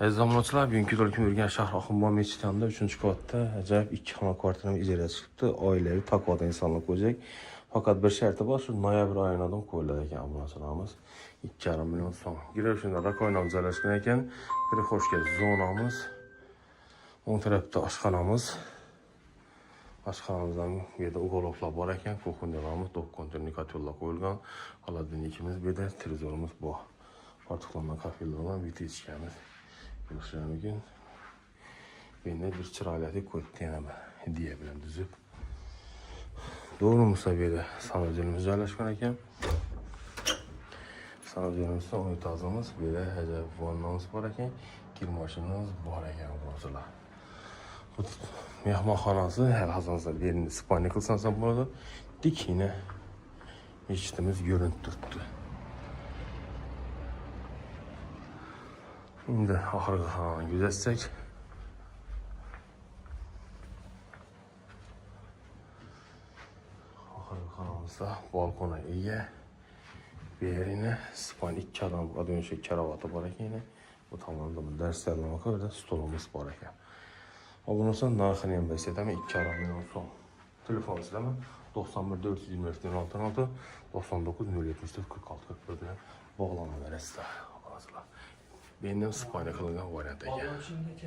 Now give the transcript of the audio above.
Aziz zamonchilar, bugungi to'lqin yurgan shahar Oxunboy mechiti yonida 3-qavatda ajoyib 2 xona kvartirani ijaraga chiqibdi. Oilaviy taqvoda insonlar qo'yacak. Faqat bir sharti bor, shu noyabr oyidan qo'yiladi ekan obunachilarimiz 2,5 million so'm. Girer shunda rakoynamiz joylashgan ekan. Prixoshka zonamiz. O'ng tarafda oshxonamiz. Oshxonamizdan bu yerda ugolovlar bor ekan. Kuxunyalarimiz, dokkonterni kotellar qo'yilgan. Холодильникimiz, bu yerda televizorimiz bor. Ortiqlanan kafelar bilan bitishamiz. Görüşürüz bugün. Bende bir çıraylatı koydu yana hediye bilen düzüp. Doğru mu seviyede sanatçımız yerleşken ekan. Sanatçımızda unitazımız böyle acayip vannamız var ekan. Kirmaşınımız var ekan burasılar. Bu mehmanxonasi her hazırlansa yerini spaniya kılsansa burada dik yine eşitimiz görüntü tuttu. Şimdi ahırı xonani gözetsak. Ahırı xonamizda balkona ega. Bu yerine span 2 adam adönüşe karavatı var ekan. Bu tomonda darslarga ko'rda stolimiz bor ekan. Abunasi narxini ham aytaman 2,5 million so'm. Telefonimizda 91 424 16 99 074 46 41 bilan bog'lanaverasizlar. Benim spaniya qilingan variant ekan.